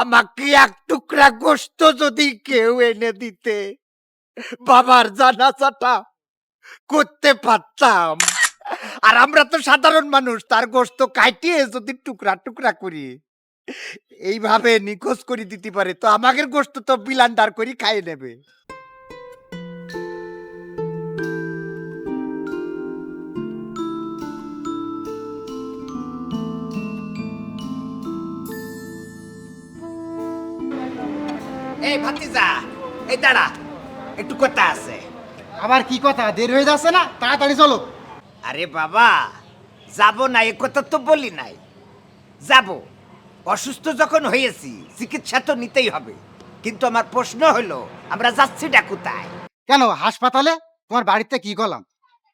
আমাকে এক টুকরা গোশত যদি কেউ এনে দিতে, বাবার জানাজাটা করতে পারতাম। আর আমরা তো সাধারণ মানুষ, তার গোশত কাটিয়ে যদি টুকরা টুকরা করি এইভাবে নিখোঁজ করে দিতে পারে, তো আমাদের গোশত তো বিলান্ডার করে খাইয়ে নেবে। এই ভাতিজা, এই দাঁড়া, একটু কথা আছে। আবার কি কথা, দেরি হয়ে যাচ্ছে না? তাড়াতাড়ি চলো। আরে বাবা, যাব না এ কথা তো বলি নাই, যাব। অসুস্থ যখন হয়েছি চিকিৎসা তো নিতেই হবে, কিন্তু আমার প্রশ্ন হলো আমরা যাচ্ছিটা কোথায়? কেন হাসপাতালে? তোমার বাড়িতে কি করলাম?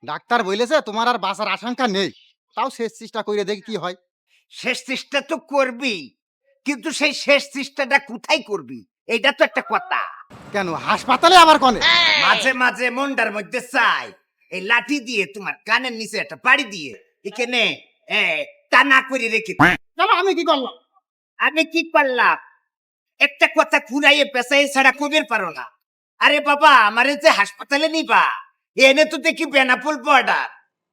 ডাক্তার বলেছে তোমার আর বাঁচার আশঙ্কা নেই, তাও শেষ চেষ্টা করে দেখি কি হয়। শেষ চেষ্টা তো করবি, কিন্তু সেই শেষ চেষ্টাটা কোথায় করবি এইটা তো একটা কথা। কেন হাসপাতালে আবার কনে? মাঝে মাঝে মনটার মধ্যে চাই এই লাঠি দিয়ে তোমার কানের নিচে একটা বাড়ি দিয়ে এখানে টানা করে রেখে। কেন আমি কি করলাম? আমি কি করলাম? একটা কথা ঘুরাইয়ে পেঁচাই ছাড়া কবির পারো না। আরে বাবা, আমারে যে হাসপাতালে নিবা, এনে তো দেখি বেনাপোল বর্ডার।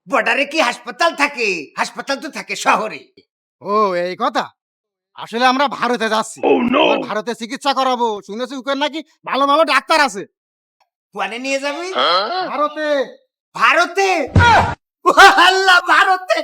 বর্ডারে কি হাসপাতাল থাকে? হাসপাতাল তো থাকে শহরে। ও এই কথা। আসলে আমরা ভারতে যাচ্ছি, আমার ভারতে চিকিৎসা করাবো। শুনেছি ওখানে নাকি ভালো ভালো ডাক্তার আছে। কোয়ানে নিয়ে যাবি? ভারতে। ভারতে? ও আল্লাহ, ভারতে!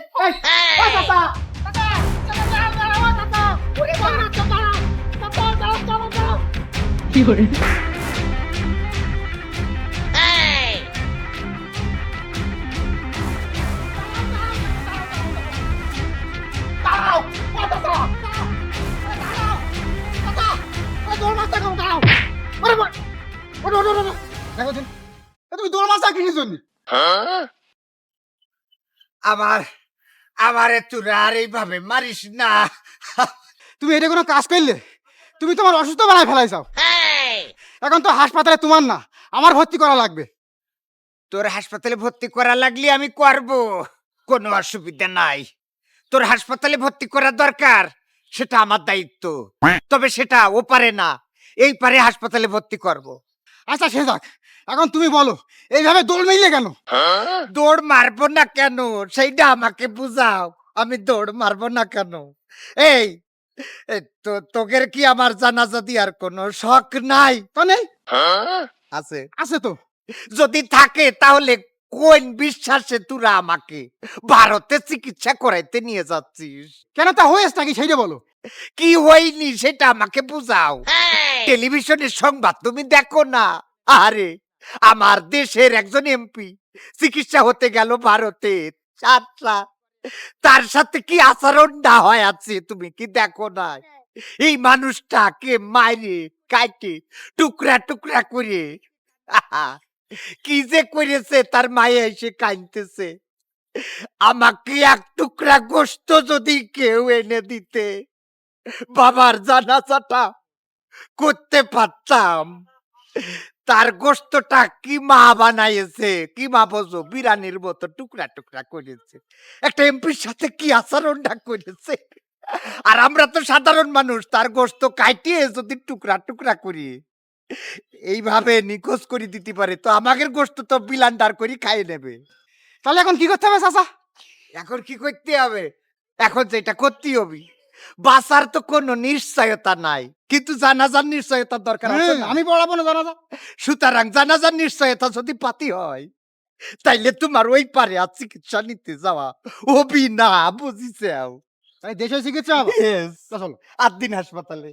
তুমি দৌড় মাছ কিসের জন্য? আমার আমারে তোরা আর এইভাবে মারিস না। তুমি এটা কোনো কাজ করলে? তুমি তোমার অসুস্থ বানায় ফেলাইছাও। এখন তো হাসপাতালে তোমার না, আমার ভর্তি করা লাগবে। তোর হাসপাতালে ভর্তি করা লাগলে আমি করব, কোনো অসুবিধা নাই। তোর হাসপাতালে ভর্তি করা দরকার, সেটা আমার দায়িত্ব। তবে সেটা ও পারে না, এই পারে হাসপাতালে ভর্তি করব। আচ্ছা সে যাক, এখন তুমি বলো এইভাবে দৌড় মিললে কেন? দৌড় মারবো না কেন সেইটা আমাকে বুঝাও। আমি দৌড় মারবো না কেন? এই তো তোকের কি আমার জানাজা দিয়ার কোনো শখ নাই? তো নেই? আছে। আছে তো। যদি থাকে তাহলে কোন বিশ্বাসে তোরা আমাকে ভারতে চিকিৎসা করাইতে নিয়ে যাচ্ছিস? কেন তা হয়েছে নাকি সেইটা বলো। কি হয়নি সেটা আমাকে বুঝাও। টেলিভিশনের সংবাদ তুমি দেখো না? আরে আমার দেশের একজন এমপি চিকিৎসা হতে গেল ভারতে। আচ্ছা, তার সাথে কি আচরণ না হয় আছে তুমি কি দেখো না? এই মানুষটাকে মাইরে কাটে টুকরা টুকরা করে কি যে করেছে, তার মায়ে এসে কাঁদতেছে। আমাকে এক টুকরা গোশত যদি কেউ এনে দিতে, বাবার জানাজাটা করতে পারতাম। তার গোশতটা কি মা বানাইছে, কি মা বোঝো, বিরানির মতো টুকরা টুকরা করেছে। একটা এমপির সাথে কি আচরণটা করেছে। আর আমরা তো সাধারণ মানুষ, তার গোশত কাটিয়ে যদি টুকরা টুকরা করি এইভাবে নিখোঁজ করে দিতে পারে, তো আমাদের গোশত তো বিলান্ডার করে খাইয়ে নেবে। তাহলে এখন কি করতে হবে চাচা? এখন কি করতে হবে? এখন যেটা করতেই হবে, বাঁচার তো কোনো নিশ্চয়তা নাই, কিন্তু জানাজার নিশ্চয়তার দরকার আছে না? আমি পড়াবো না জানাজা। সুতরাং জানাজার নিশ্চয়তা যদি পাতি হয়, তাইলে তোমার ওই পারে আর চিকিৎসা নিতে যাওয়া হবি না, বুঝিছে? তাই দেশে চিকিৎসা হবে। চলো। 8 দিন হাসপাতালে।